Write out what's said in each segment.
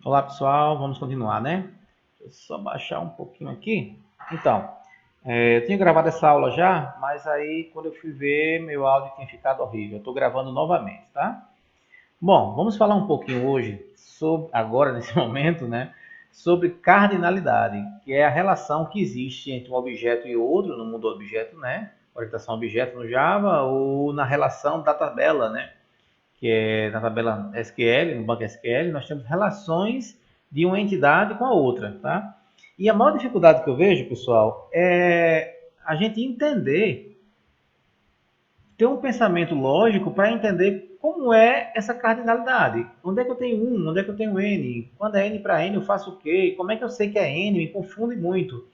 Olá pessoal, vamos continuar, né? Deixa eu só baixar um pouquinho aqui. Então, eu tinha gravado essa aula já, mas aí quando eu fui ver, meu áudio tinha ficado horrível. Eu estou gravando novamente, tá? Bom, vamos falar um pouquinho hoje, agora nesse momento, né? Sobre cardinalidade, que é a relação que existe entre um objeto e outro no mundo objeto, né? Orientação objeto no Java ou na relação da tabela, né? Que é na tabela SQL, no banco SQL, nós temos relações de uma entidade com a outra, tá? E a maior dificuldade que eu vejo, pessoal, é a gente entender, ter um pensamento lógico para entender como é essa cardinalidade. Onde é que eu tenho um? Onde é que eu tenho n? Quando é n para n, eu faço o quê? Como é que eu sei que é n? Me confunde muito.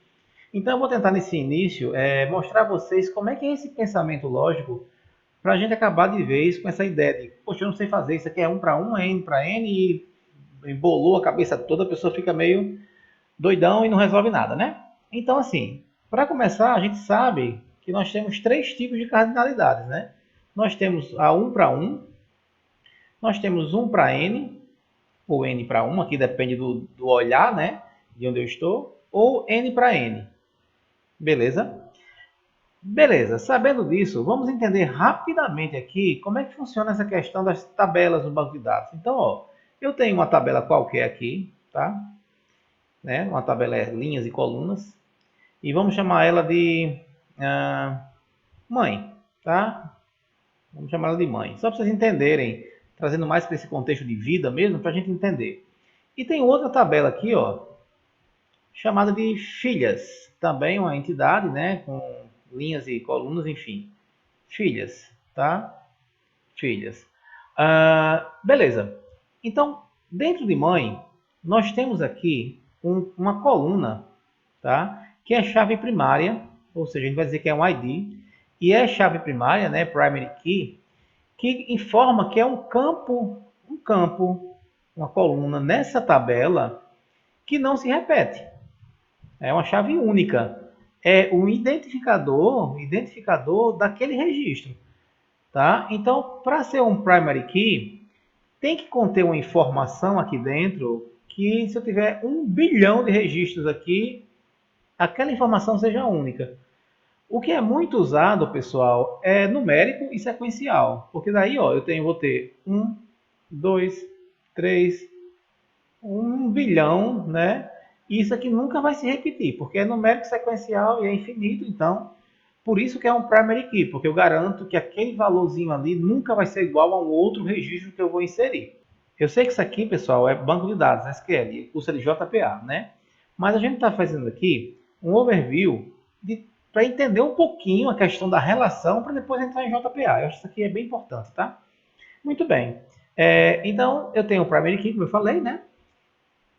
Então, eu vou tentar nesse início mostrar a vocês como é que é esse pensamento lógico para a gente acabar de vez com essa ideia de, poxa, eu não sei fazer, isso aqui é um para um, é n para n, e embolou a cabeça toda, a pessoa fica meio doidão e não resolve nada, né? Então, assim, para começar, a gente sabe que nós temos três tipos de cardinalidades, né? Nós temos a um para um, nós temos um para n, ou n para 1, aqui depende do olhar, né? De onde eu estou, ou n para n, beleza? Beleza, sabendo disso, vamos entender rapidamente aqui como é que funciona essa questão das tabelas no banco de dados. Então, ó, eu tenho uma tabela qualquer aqui, tá? Né? Uma tabela é linhas e colunas, e vamos chamar ela de mãe, tá? Vamos chamar ela de mãe, só para vocês entenderem, trazendo mais para esse contexto de vida mesmo, para a gente entender. E tem outra tabela aqui, ó, chamada de filhas, também uma entidade, né, com linhas e colunas, enfim, filhas, tá? Filhas. Beleza. Então, dentro de mãe, nós temos aqui uma coluna, tá? Que é chave primária, ou seja, a gente vai dizer que é um ID, e é chave primária, né? Primary key, que informa que é uma coluna nessa tabela que não se repete. É uma chave única. É um identificador daquele registro. Tá? Então, para ser um primary key, tem que conter uma informação aqui dentro que, se eu tiver 1 bilhão de registros aqui, aquela informação seja única. O que é muito usado, pessoal, é numérico e sequencial. Porque daí, ó, vou ter 2, 3, 1 bilhão, né? E isso aqui nunca vai se repetir, porque é numérico sequencial e é infinito, então por isso que é um primary key, porque eu garanto que aquele valorzinho ali nunca vai ser igual a um outro registro que eu vou inserir. Eu sei que isso aqui, pessoal, é banco de dados, SQL, curso de JPA, né? Mas a gente está fazendo aqui um overview para entender um pouquinho a questão da relação para depois entrar em JPA. Eu acho que isso aqui é bem importante, tá? Muito bem. Então, eu tenho o primary key, como eu falei, né?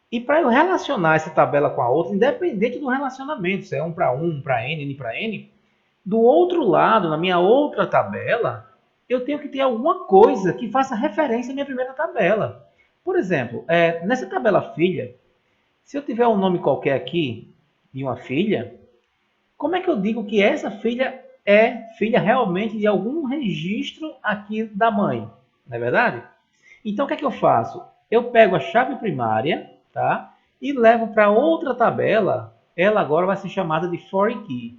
E para eu relacionar essa tabela com a outra, independente do relacionamento, se é um para n para n, do outro lado, na minha outra tabela, eu tenho que ter alguma coisa que faça referência à minha primeira tabela. Por exemplo, nessa tabela filha, se eu tiver um nome qualquer aqui de uma filha, como é que eu digo que essa filha é filha realmente de algum registro aqui da mãe? Não é verdade? Então, o que é que eu faço? Eu pego a chave primária, tá? E levo para outra tabela. Ela agora vai ser chamada de foreign key,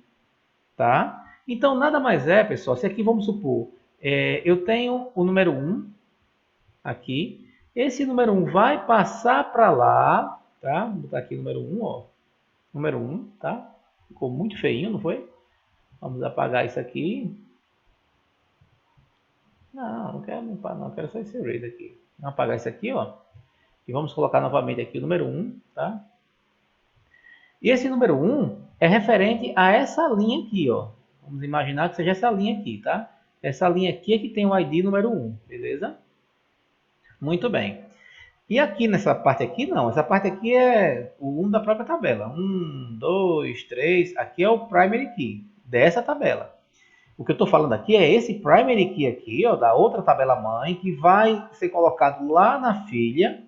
tá? Então, nada mais é, pessoal, se aqui vamos supor, eu tenho o número um aqui, esse número um vai passar para lá, tá? Vou botar aqui o número um, ó. Número um, tá? Ficou muito feinho, não foi? Vamos apagar isso aqui. Não, não quero limpar, não. Quero só esse erase aqui. Vamos apagar isso aqui, ó. E vamos colocar novamente aqui o número um, tá? E esse número um é referente a essa linha aqui, ó. Vamos imaginar que seja essa linha aqui, tá? Essa linha aqui é que tem o ID número um, beleza? Muito bem. E aqui nessa parte aqui, não. Essa parte aqui é o 1 da própria tabela. 2, 3. Aqui é o primary key dessa tabela. O que eu estou falando aqui é esse primary key aqui, ó, da outra tabela mãe, que vai ser colocado lá na filha.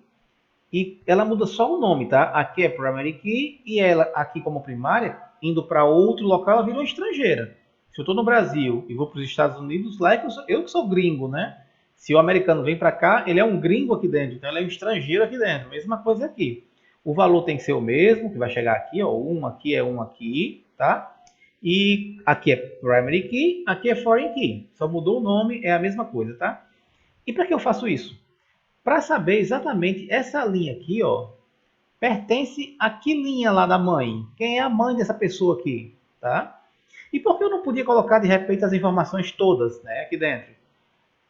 E ela muda só o nome, tá? Aqui é primary key e ela aqui como primária, indo para outro local, ela virou estrangeira. Se eu estou no Brasil e vou para os Estados Unidos, lá é que eu que sou gringo, né? Se o americano vem para cá, ele é um gringo aqui dentro, então ele é um estrangeiro aqui dentro. Mesma coisa aqui. O valor tem que ser o mesmo, que vai chegar aqui, ó, um aqui, tá? E aqui é primary key, aqui é foreign key. Só mudou o nome, é a mesma coisa, tá? E para que eu faço isso? Para saber exatamente essa linha aqui, ó, pertence a que linha lá da mãe? Quem é a mãe dessa pessoa aqui, tá? E por que eu não podia colocar de repente as informações todas, né, aqui dentro?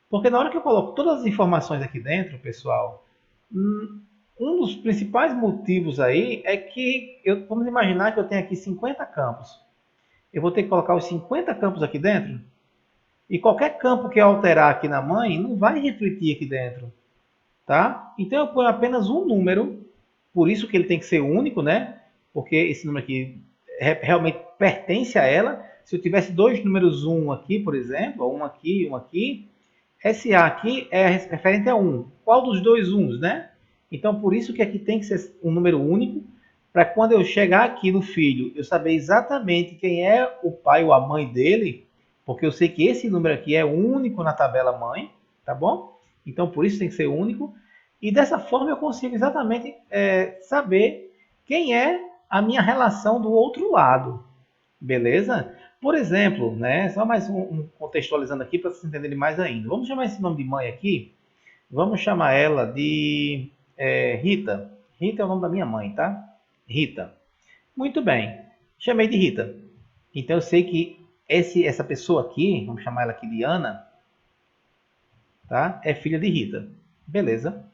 Porque na hora que eu coloco todas as informações aqui dentro, pessoal, um dos principais motivos aí é que, vamos imaginar que eu tenho aqui 50 campos. Eu vou ter que colocar os 50 campos aqui dentro. E qualquer campo que eu alterar aqui na mãe não vai refletir aqui dentro. Tá? Então eu ponho apenas um número, por isso que ele tem que ser único, né? Porque esse número aqui realmente pertence a ela. Se eu tivesse dois números 1 aqui, por exemplo, um aqui e um aqui, esse A aqui é referente a 1. Qual dos dois 1s, né? Então, por isso que aqui tem que ser um número único, para quando eu chegar aqui no filho, eu saber exatamente quem é o pai ou a mãe dele, porque eu sei que esse número aqui é único na tabela mãe, tá bom? Então, por isso tem que ser único. E dessa forma eu consigo exatamente saber quem é a minha relação do outro lado. Beleza? Por exemplo, né, só mais um contextualizando aqui para vocês entenderem mais ainda. Vamos chamar esse nome de mãe aqui. Vamos chamar ela de Rita. Rita é o nome da minha mãe, tá? Rita. Muito bem. Chamei de Rita. Então eu sei que essa pessoa aqui, vamos chamar ela aqui de Ana, tá? É filha de Rita. Beleza?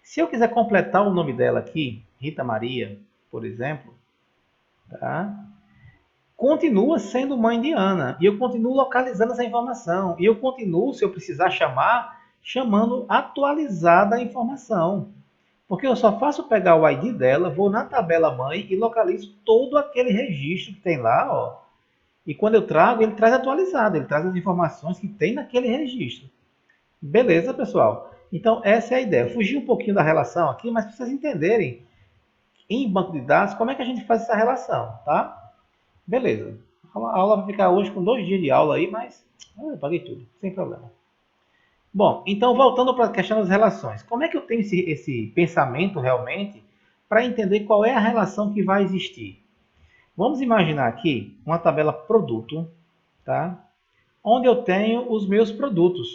Se eu quiser completar o nome dela aqui, Rita Maria, por exemplo, tá? Continua sendo mãe de Ana. E eu continuo localizando essa informação. E eu continuo, se eu precisar chamar, chamando atualizada a informação. Porque eu só faço pegar o ID dela, vou na tabela mãe e localizo todo aquele registro que tem lá, ó. E quando eu trago, ele traz atualizado, ele traz as informações que tem naquele registro. Beleza, pessoal? Então, essa é a ideia. Fugi um pouquinho da relação aqui, mas para vocês entenderem, em banco de dados, como é que a gente faz essa relação, tá? Beleza. A aula vai ficar hoje com 2 dias de aula aí, mas eu paguei tudo, sem problema. Bom, então voltando para a questão das relações. Como é que eu tenho esse pensamento realmente para entender qual é a relação que vai existir? Vamos imaginar aqui uma tabela produto, tá? Onde eu tenho os meus produtos.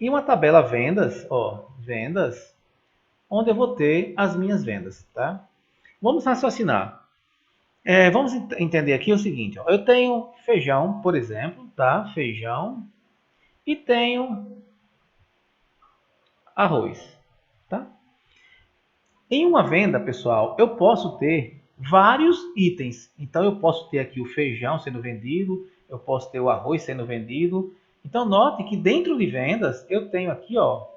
E uma tabela vendas, ó, vendas, onde eu vou ter as minhas vendas, tá? Vamos raciocinar. Vamos entender aqui o seguinte, ó. Eu tenho feijão, por exemplo, tá? Feijão. E tenho arroz, tá? Em uma venda, pessoal, eu posso ter vários itens. Então, eu posso ter aqui o feijão sendo vendido, eu posso ter o arroz sendo vendido. Então, note que dentro de vendas, eu tenho aqui, ó,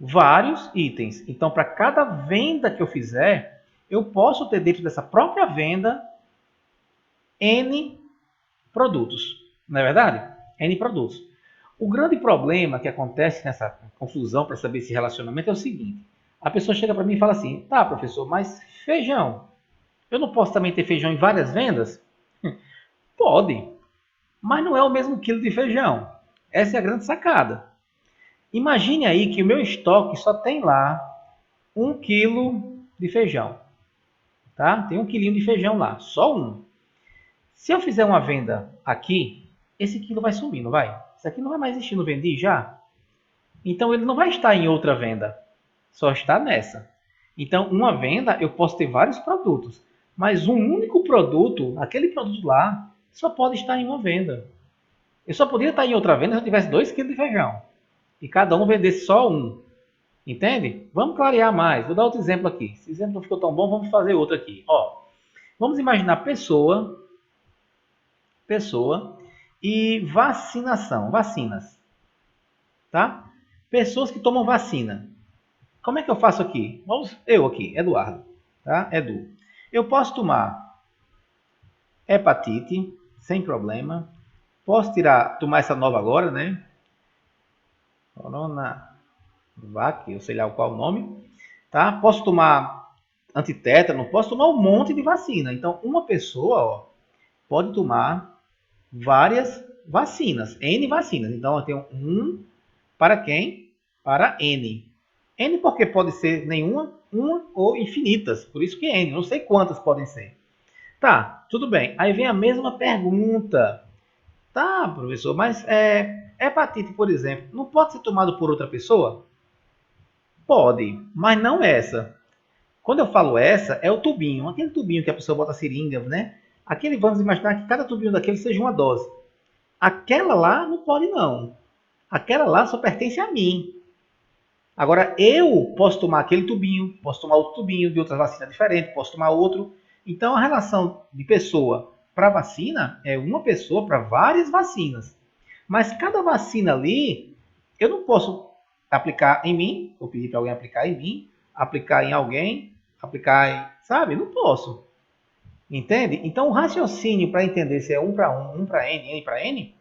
vários itens. Então, para cada venda que eu fizer, eu posso ter dentro dessa própria venda N produtos. Não é verdade? N produtos. O grande problema que acontece nessa confusão para saber esse relacionamento é o seguinte. A pessoa chega para mim e fala assim, tá, professor, mas feijão, eu não posso também ter feijão em várias vendas? Pode, mas não é o mesmo quilo de feijão. Essa é a grande sacada. Imagine aí que o meu estoque só tem lá 1 quilo de feijão. Tá? Tem 1 quilinho de feijão lá, só um. Se eu fizer uma venda aqui, esse quilo vai sumir, não vai? Isso aqui não vai mais existir no Vendi já? Então ele não vai estar em outra venda, só está nessa. Então, uma venda, eu posso ter vários produtos, mas um único produto, aquele produto lá, só pode estar em uma venda. Eu só poderia estar em outra venda se eu tivesse 2 quilos de feijão. E cada um vendesse só um. Entende? Vamos clarear mais. Vou dar outro exemplo aqui. Se o exemplo não ficou tão bom, vamos fazer outro aqui. Ó, vamos imaginar pessoa e vacinação, vacinas. Tá? Pessoas que tomam vacina. Como é que eu faço aqui? Eu aqui, Eduardo, tá? Edu. Eu posso tomar hepatite, sem problema. Posso tomar essa nova agora, né? Coronavac, eu sei lá qual o nome. Tá? Posso tomar antitétano, posso tomar um monte de vacina. Então, uma pessoa, ó, pode tomar várias vacinas, N vacinas. Então, eu tenho para quem? para N. N porque pode ser nenhuma, uma ou infinitas. Por isso que N. Não sei quantas podem ser. Tá, tudo bem. Aí vem a mesma pergunta. Tá, professor, mas hepatite, por exemplo, não pode ser tomado por outra pessoa? Pode, mas não essa. Quando eu falo essa, é o tubinho. Aquele tubinho que a pessoa bota a seringa, né? Aquele, vamos imaginar que cada tubinho daquele seja uma dose. Aquela lá não pode não. Aquela lá só pertence a mim. Agora, eu posso tomar aquele tubinho, posso tomar outro tubinho de outra vacina diferente, posso tomar outro. Então, a relação de pessoa para vacina é uma pessoa para várias vacinas. Mas cada vacina ali, eu não posso aplicar em mim, ou pedir para alguém aplicar em mim, aplicar em alguém, aplicar em, sabe? Não posso. Entende? Então, o raciocínio para entender se é um para um para N para N,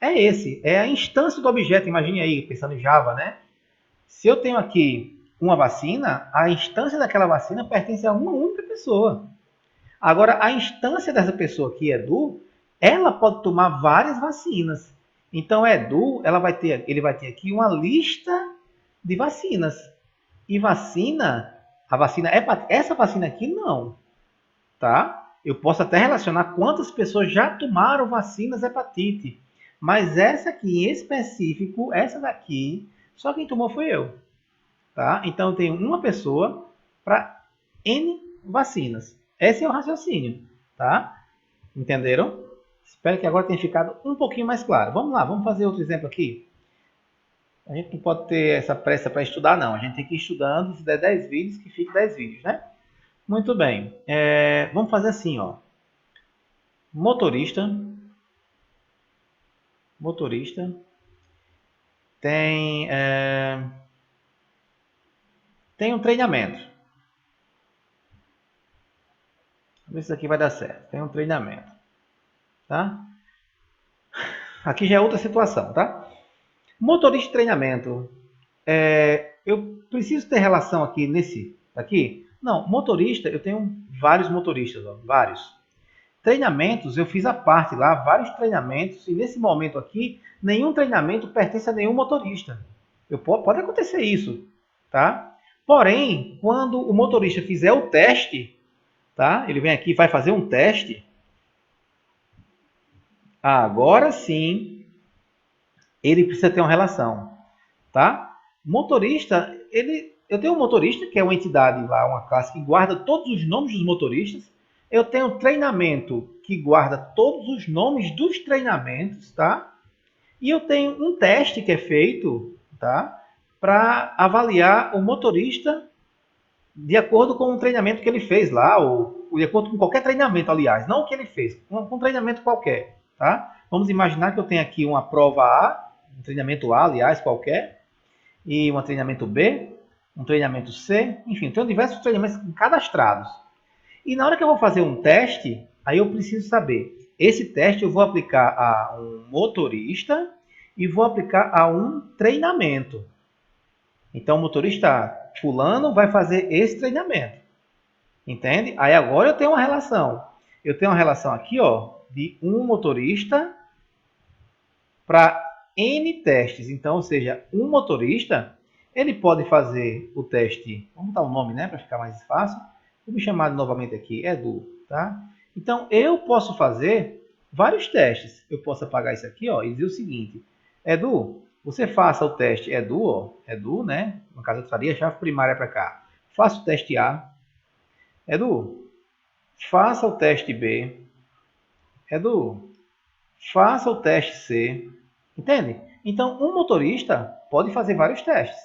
é esse. É a instância do objeto. Imagine aí, pensando em Java, né? Se eu tenho aqui uma vacina, a instância daquela vacina pertence a uma única pessoa. Agora, a instância dessa pessoa aqui, Edu, ela pode tomar várias vacinas. Então, Edu, ele vai ter aqui uma lista de vacinas. E vacina, a vacina essa vacina aqui não, tá? Eu posso até relacionar quantas pessoas já tomaram vacinas hepatite. Mas essa aqui em específico, essa daqui, só quem tomou foi eu. Tá? Então eu tenho uma pessoa para N vacinas. Esse é o raciocínio. Tá? Entenderam? Espero que agora tenha ficado um pouquinho mais claro. Vamos lá, vamos fazer outro exemplo aqui. A gente não pode ter essa pressa para estudar, não. A gente tem que ir estudando. Se der 10 vídeos, que fique 10 vídeos, né? Muito bem. Vamos fazer assim, ó. Motorista tem, tem um treinamento. Vamos ver se isso aqui vai dar certo. Tem um treinamento. Tá? Aqui já é outra situação, tá? Motorista de treinamento. Eu preciso ter relação aqui nesse aqui? Não, motorista, eu tenho vários motoristas, ó, vários. Treinamentos, eu fiz a parte lá, vários treinamentos, e nesse momento aqui, nenhum treinamento pertence a nenhum motorista. Pode acontecer isso, tá? Porém, quando o motorista fizer o teste, tá? Ele vem aqui e vai fazer um teste. Agora sim, ele precisa ter uma relação, tá? Motorista, eu tenho um motorista que é uma entidade lá, uma classe que guarda todos os nomes dos motoristas. Eu tenho treinamento que guarda todos os nomes dos treinamentos, tá? E eu tenho um teste que é feito, tá? Para avaliar o motorista de acordo com o treinamento que ele fez lá, ou de acordo com qualquer treinamento, aliás, não o que ele fez, um treinamento qualquer, tá? Vamos imaginar que eu tenho aqui uma prova A, um treinamento A, aliás, qualquer, e um treinamento B, um treinamento C, enfim, tenho diversos treinamentos cadastrados. E na hora que eu vou fazer um teste, aí eu preciso saber, esse teste eu vou aplicar a um motorista e vou aplicar a um treinamento. Então, o motorista fulano vai fazer esse treinamento. Entende? Aí agora eu tenho uma relação. Eu tenho uma relação aqui, ó, de um motorista para N testes. Então, ou seja, um motorista, ele pode fazer o teste, vamos dar um nome, né, para ficar mais fácil. Vou me chamar novamente aqui, Edu, tá? Então, eu posso fazer vários testes. Eu posso apagar isso aqui, ó, e dizer o seguinte: Edu, você faça o teste Edu, ó, Edu, né? No caso, eu traria a chave primária para cá. Faça o teste A. Edu, faça o teste B. Edu, faça o teste C. Entende? Então, um motorista pode fazer vários testes.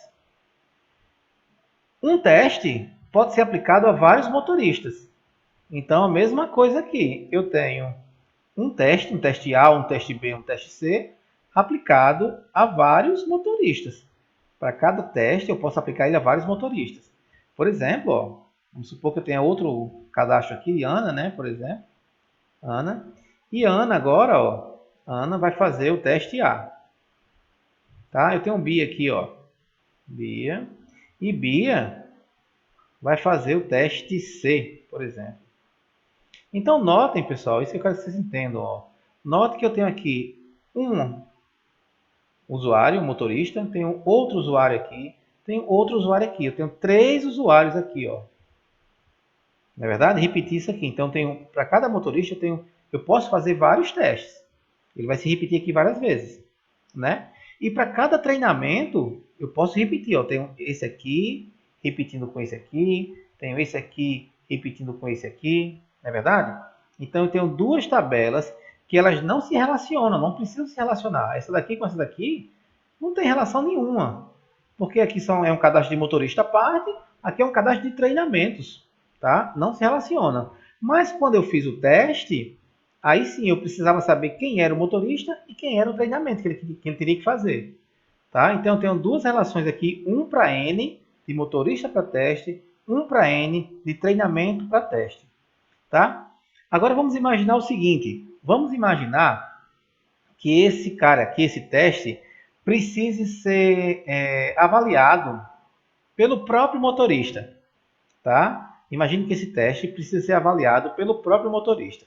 Um teste pode ser aplicado a vários motoristas. Então, a mesma coisa aqui. Eu tenho um teste A, um teste B, um teste C, aplicado a vários motoristas. Para cada teste, eu posso aplicar ele a vários motoristas. Por exemplo, ó, vamos supor que eu tenha outro cadastro aqui, Ana, né? Por exemplo. Ana. E Ana agora, ó, Ana vai fazer o teste A. Tá? Eu tenho um Bia aqui, ó. Bia. E Bia vai fazer o teste C, por exemplo. Então, notem, pessoal, isso que eu quero que vocês entendam. Ó. Note que eu tenho aqui um usuário, motorista, tenho outro usuário aqui, tenho outro usuário aqui. Eu tenho 3 usuários aqui, ó. Não é verdade? Repetir isso aqui. Então, para cada motorista, eu posso fazer vários testes. Ele vai se repetir aqui várias vezes, né? E para cada treinamento, eu posso repetir. Ó, tenho esse aqui, repetindo com esse aqui. Tenho esse aqui, repetindo com esse aqui. Não é verdade? Então, eu tenho 2 tabelas que elas não se relacionam, não precisam se relacionar. Essa daqui com essa daqui não tem relação nenhuma. Porque aqui é um cadastro de motorista à parte, aqui é um cadastro de treinamentos. Tá? Não se relaciona. Mas quando eu fiz o teste, aí sim eu precisava saber quem era o motorista e quem era o treinamento que ele teria que fazer. Tá? Então eu tenho 2 relações aqui, um para N de motorista para teste, um para N de treinamento para teste. Tá? Agora vamos imaginar o seguinte, vamos imaginar que esse cara aqui, esse teste, precise ser avaliado pelo próprio motorista. Tá? Imagine que esse teste precisa ser avaliado pelo próprio motorista.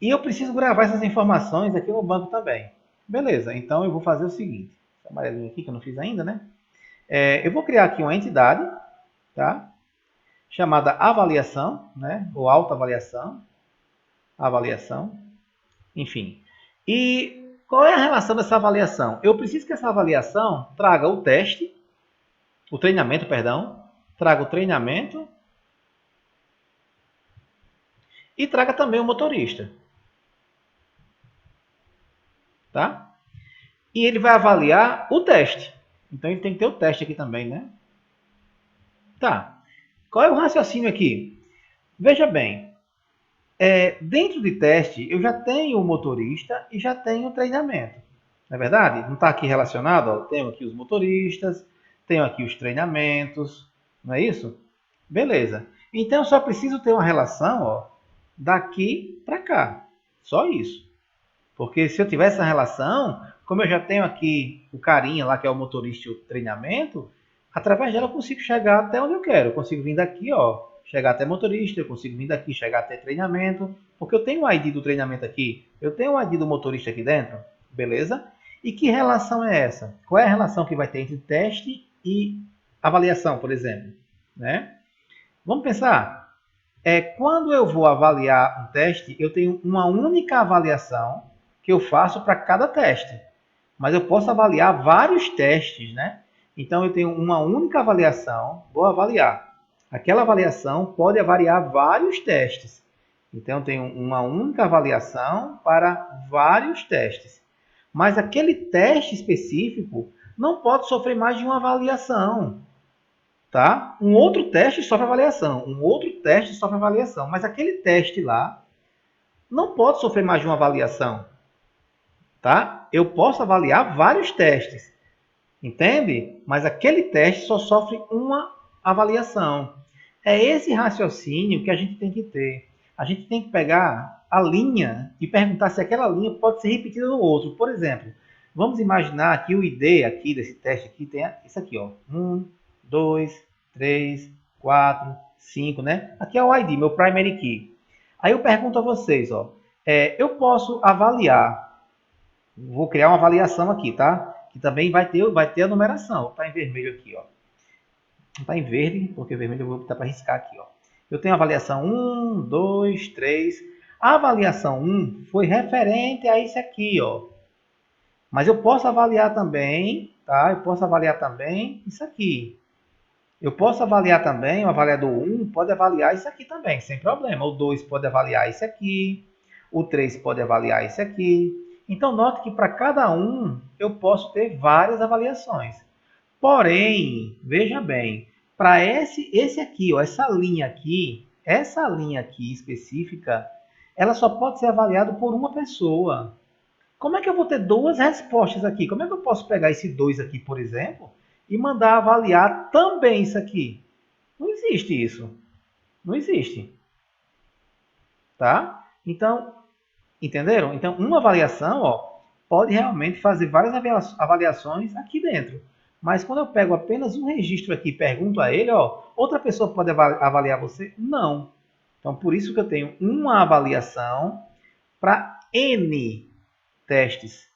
E eu preciso gravar essas informações aqui no banco também. Beleza, então eu vou fazer o seguinte. Essa amarelinha aqui que eu não fiz ainda, né? Eu vou criar aqui uma entidade, tá? Chamada avaliação, né? Ou autoavaliação. Avaliação. Enfim. E qual é a relação dessa avaliação? Eu preciso que essa avaliação traga o teste, o treinamento, perdão. Traga o treinamento e traga também o motorista. Tá? E ele vai avaliar o teste. Então ele tem que ter o teste aqui também, né? Tá. Qual é o raciocínio aqui? Veja bem, dentro de teste eu já tenho o motorista e já tenho o treinamento. Não é verdade? Não está aqui relacionado? Ó, tenho aqui os motoristas, tenho aqui os treinamentos, não é isso? Beleza. Então eu só preciso ter uma relação, ó, daqui para cá. Só isso. Porque se eu tivesse essa relação, como eu já tenho aqui o carinha lá, que é o motorista e o treinamento, através dela eu consigo chegar até onde eu quero. Eu consigo vir daqui, ó, chegar até motorista, eu consigo vir daqui, chegar até treinamento, porque eu tenho o ID do treinamento aqui, eu tenho o ID do motorista aqui dentro, beleza? E que relação é essa? Qual é a relação que vai ter entre teste e avaliação, por exemplo? Né? Vamos pensar. Quando eu vou avaliar um teste, eu tenho uma única avaliação que eu faço para cada teste. Mas eu posso avaliar vários testes, né? Então eu tenho uma única avaliação, vou avaliar. Aquela avaliação pode avaliar vários testes. Então eu tenho uma única avaliação para vários testes. Mas aquele teste específico não pode sofrer mais de uma avaliação. Tá? Um outro teste sofre avaliação, um outro teste sofre avaliação, mas aquele teste lá não pode sofrer mais de uma avaliação. Tá? Eu posso avaliar vários testes, entende? Mas aquele teste só sofre uma avaliação. É esse raciocínio que a gente tem que ter. A gente tem que pegar a linha e perguntar se aquela linha pode ser repetida no outro. Por exemplo, vamos imaginar que o ID aqui desse teste aqui tem isso aqui, ó. 1, 2, 3, 4, 5, né? Aqui é o ID, meu primary key. Aí eu pergunto a vocês, ó. Eu posso avaliar. Vou criar uma avaliação aqui, tá? Que também vai ter a numeração. Está em vermelho aqui, ó. Não está em verde, porque vermelho eu vou botar para riscar aqui, ó. Eu tenho a avaliação 1, 2, 3. A avaliação 1 foi referente a esse aqui, ó. Mas eu posso avaliar também, tá? Eu posso avaliar também isso aqui. Eu posso avaliar também, o avaliador 1 pode avaliar isso aqui também, sem problema. O 2 pode avaliar isso aqui. O 3 pode avaliar isso aqui. Então, note que para cada um eu posso ter várias avaliações. Porém, veja bem, para esse aqui, ó, essa linha aqui específica, ela só pode ser avaliada por uma pessoa. Como é que eu vou ter 2 respostas aqui? Como é que eu posso pegar esse 2 aqui, por exemplo, e mandar avaliar também isso aqui? Não existe isso. Não existe. Tá? Então, entenderam? Então, uma avaliação, ó, pode realmente fazer várias avaliações aqui dentro. Mas quando eu pego apenas um registro aqui e pergunto a ele, ó, outra pessoa pode avaliar você? Não. Então, por isso que eu tenho uma avaliação para N testes.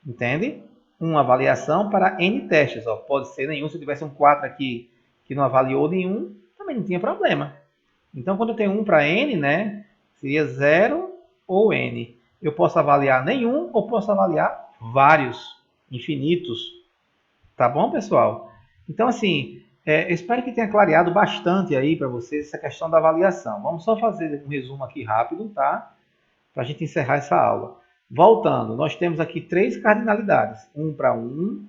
Entende? Uma avaliação para N testes. Ó. Pode ser nenhum. Se eu tivesse um 4 aqui que não avaliou nenhum, também não tinha problema. Então, quando eu tenho 1 para N, né, seria 0 ou N. Eu posso avaliar nenhum ou posso avaliar vários, infinitos. Tá bom, pessoal? Então, assim, eu espero que tenha clareado bastante aí para vocês essa questão da avaliação. Vamos só fazer um resumo aqui rápido, tá? Para a gente encerrar essa aula. Voltando, nós temos aqui 3 cardinalidades. 1 para 1,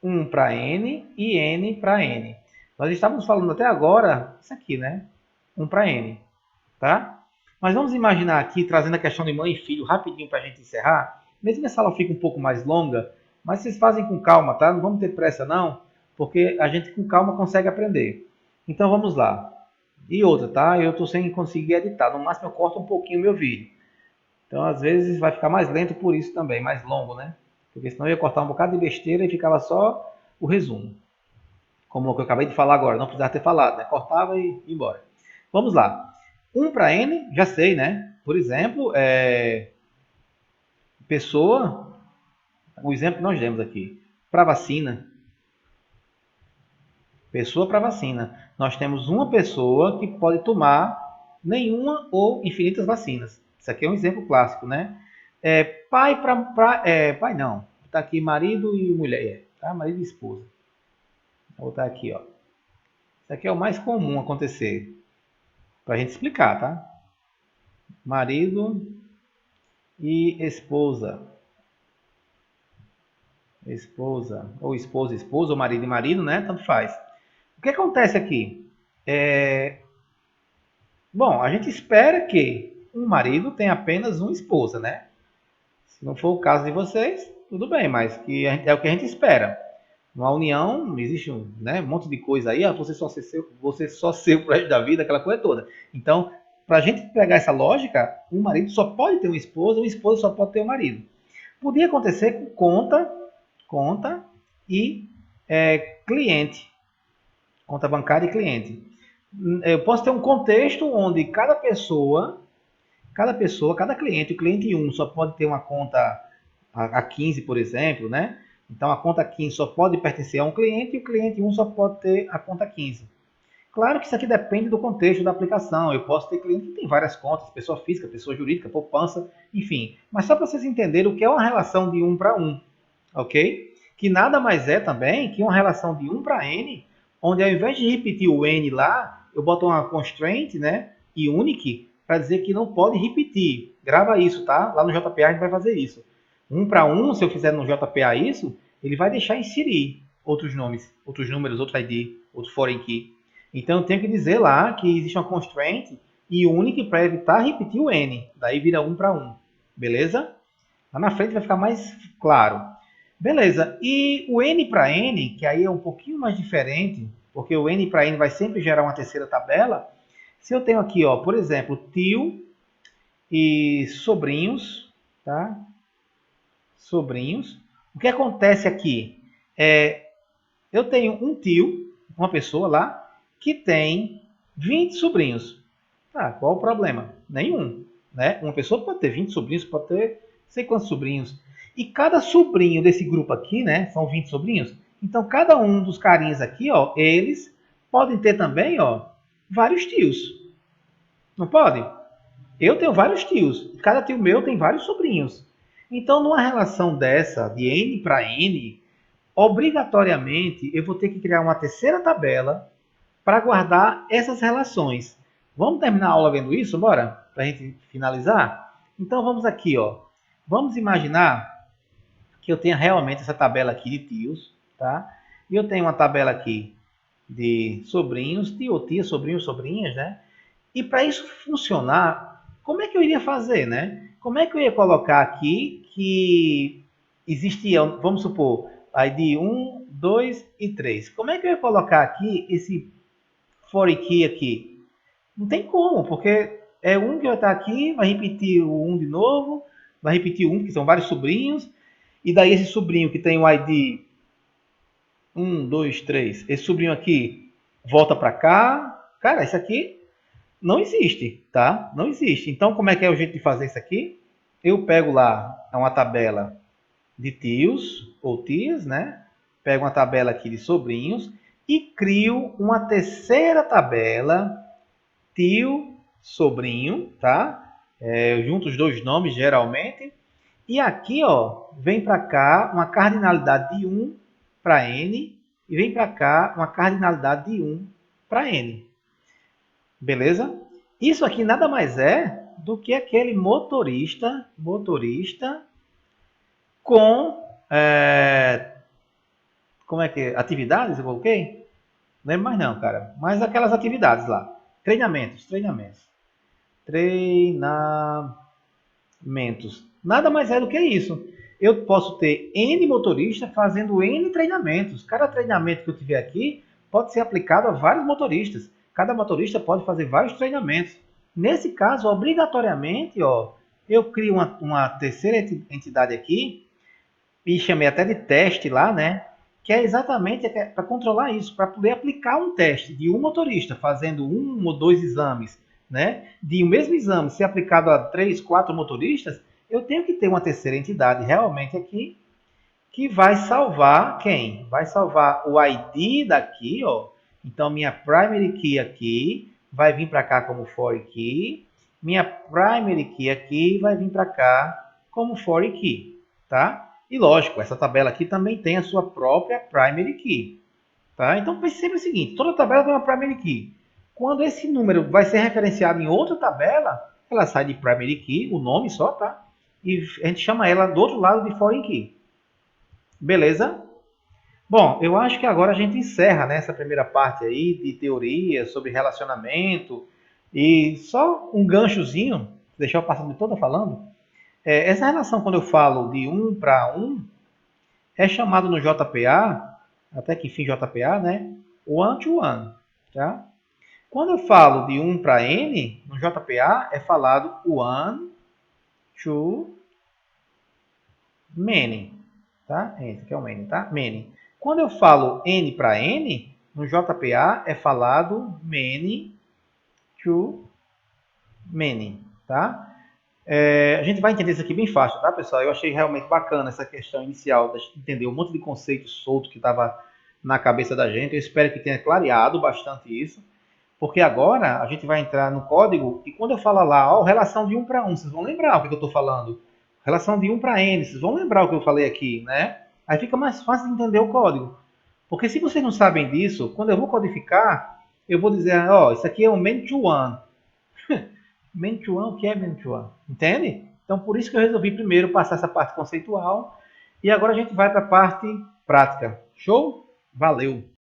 1 para N e N para N. Nós estávamos falando até agora, isso aqui, né? 1 para N, tá? Mas vamos imaginar aqui, trazendo a questão de mãe e filho rapidinho para a gente encerrar. Mesmo que essa aula fique um pouco mais longa, mas vocês fazem com calma, tá? Não vamos ter pressa não, porque a gente com calma consegue aprender. Então vamos lá. E outra, tá? Eu estou sem conseguir editar. No máximo eu corto um pouquinho o meu vídeo. Então às vezes vai ficar mais lento por isso também, mais longo, né? Porque senão eu ia cortar um bocado de besteira e ficava só o resumo. Como eu acabei de falar agora, não precisava ter falado, né? Cortava e ia embora. Vamos lá. 1 para N, já sei, né? Por exemplo, pessoa, o exemplo que nós demos aqui, para vacina. Pessoa para vacina. Nós temos uma pessoa que pode tomar nenhuma ou infinitas vacinas. Isso aqui é um exemplo clássico, né? Pai para... pai não. Está aqui marido e mulher. Tá? Marido e esposa. Vou botar aqui, ó. Isso aqui é o mais comum acontecer. Para a gente explicar, tá? Marido e esposa. Esposa. Ou esposa, esposa. Ou marido e marido, né? Tanto faz. O que acontece aqui? Bom, a gente espera que um marido tenha apenas uma esposa, né? Se não for o caso de vocês, tudo bem, mas que é o que a gente espera. Numa união, existe um monte de coisa aí, você só ser pro resto da vida, aquela coisa toda. Então, para a gente pegar essa lógica, um marido só pode ter uma esposa só pode ter um marido. Podia acontecer com conta e cliente. Conta bancária e cliente. Eu posso ter um contexto onde cada cliente, o cliente 1 só pode ter uma conta a 15, por exemplo, né? Então a conta 15 só pode pertencer a um cliente e o cliente 1 só pode ter a conta 15. Claro que isso aqui depende do contexto da aplicação. Eu posso ter cliente que tem várias contas, pessoa física, pessoa jurídica, poupança, enfim. Mas só para vocês entenderem o que é uma relação de 1 para 1, ok? Que nada mais é também que uma relação de 1 para N, onde ao invés de repetir o N lá, eu boto uma constraint, né? E unique, para dizer que não pode repetir. Grava isso, tá? Lá no JPA a gente vai fazer isso. 1 para 1, se eu fizer no JPA isso, ele vai deixar inserir outros nomes, outros números, outro ID, outro foreign key. Então eu tenho que dizer lá que existe uma constraint e unique para evitar repetir o N. Daí vira 1 para 1. Beleza? Lá na frente vai ficar mais claro. Beleza. E o N para N, que aí é um pouquinho mais diferente, porque o N para N vai sempre gerar uma terceira tabela. Se eu tenho aqui, ó, por exemplo, tio e sobrinhos, tá? Sobrinhos. O que acontece aqui? Eu tenho um tio, uma pessoa lá, que tem 20 sobrinhos. Tá, qual o problema? Nenhum. Né? Uma pessoa pode ter 20 sobrinhos, pode ter sei quantos sobrinhos. E cada sobrinho desse grupo aqui, né? São 20 sobrinhos. Então, cada um dos carinhas aqui, ó, eles podem ter também, ó, vários tios. Não pode? Eu tenho vários tios. Cada tio meu tem vários sobrinhos. Então, numa relação dessa, de N para N, obrigatoriamente eu vou ter que criar uma terceira tabela para guardar essas relações. Vamos terminar a aula vendo isso? Bora? Para a gente finalizar? Então, vamos aqui, ó. Vamos imaginar que eu tenha realmente essa tabela aqui de tios, tá? E eu tenho uma tabela aqui de sobrinhos, tio, tia, sobrinhos, sobrinhas, né? E para isso funcionar, como é que eu iria fazer, né? Como é que eu ia colocar aqui que existia, vamos supor, ID 1, 2 e 3. Como é que eu ia colocar aqui esse for key aqui? Não tem como, porque é um que vai estar aqui, vai repetir o 1 de novo, vai repetir o 1, que são vários sobrinhos, e daí esse sobrinho que tem o ID 1, 2, 3, esse sobrinho aqui volta para cá. Cara, isso aqui não existe, tá? Não existe. Então, como é que é o jeito de fazer isso aqui? Eu pego lá uma tabela de tios ou tias, né? Pego uma tabela aqui de sobrinhos e crio uma terceira tabela, tio, sobrinho, tá? Junto os dois nomes, geralmente. E aqui, ó, vem para cá uma cardinalidade de 1 para n e vem para cá uma cardinalidade de 1 para n. Beleza? Isso aqui nada mais é do que aquele motorista com como é que é? Atividades, eu coloquei? Não lembro mais não, cara. Mas aquelas atividades lá. Treinamentos. Nada mais é do que isso. Eu posso ter N motoristas fazendo N treinamentos. Cada treinamento que eu tiver aqui pode ser aplicado a vários motoristas. Cada motorista pode fazer vários treinamentos. Nesse caso, obrigatoriamente, ó, eu crio uma terceira entidade aqui e chamei até de teste lá, né? Que é exatamente para controlar isso, para poder aplicar um teste de um motorista fazendo 1 ou 2 exames, né? De o mesmo exame ser aplicado a 3, 4 motoristas, eu tenho que ter uma terceira entidade realmente aqui que vai salvar quem? Vai salvar o ID daqui, ó. Então minha primary key aqui vai vir para cá como foreign key, minha primary key aqui vai vir para cá como foreign key, tá? E lógico, essa tabela aqui também tem a sua própria primary key, tá? Então pense sempre o seguinte, toda tabela tem uma primary key. Quando esse número vai ser referenciado em outra tabela, ela sai de primary key, o nome só, tá? E a gente chama ela do outro lado de foreign key. Beleza? Bom, eu acho que agora a gente encerra, né, essa primeira parte aí de teoria sobre relacionamento. E só um ganchozinho, deixar eu passar de toda falando. Essa relação, quando eu falo de 1 para 1, é chamado no JPA, até que enfim JPA, né? One to one, tá? Quando eu falo de 1 para N, no JPA é falado one to many, tá? Esse aqui é o many, tá? Many. Quando eu falo N para N, no JPA é falado many to many, tá? A gente vai entender isso aqui bem fácil, tá, pessoal? Eu achei realmente bacana essa questão inicial, de entender um monte de conceitos soltos que estava na cabeça da gente. Eu espero que tenha clareado bastante isso, porque agora a gente vai entrar no código e quando eu falar lá, ó, relação de 1 para 1, vocês vão lembrar o que eu estou falando. Relação de 1 para N, vocês vão lembrar o que eu falei aqui, né? Aí fica mais fácil de entender o código. Porque se vocês não sabem disso, quando eu vou codificar, eu vou dizer, ó, isso aqui é um many to one. Many to one, o que é many to one? Entende? Então, por isso que eu resolvi primeiro passar essa parte conceitual. E agora a gente vai para a parte prática. Show? Valeu!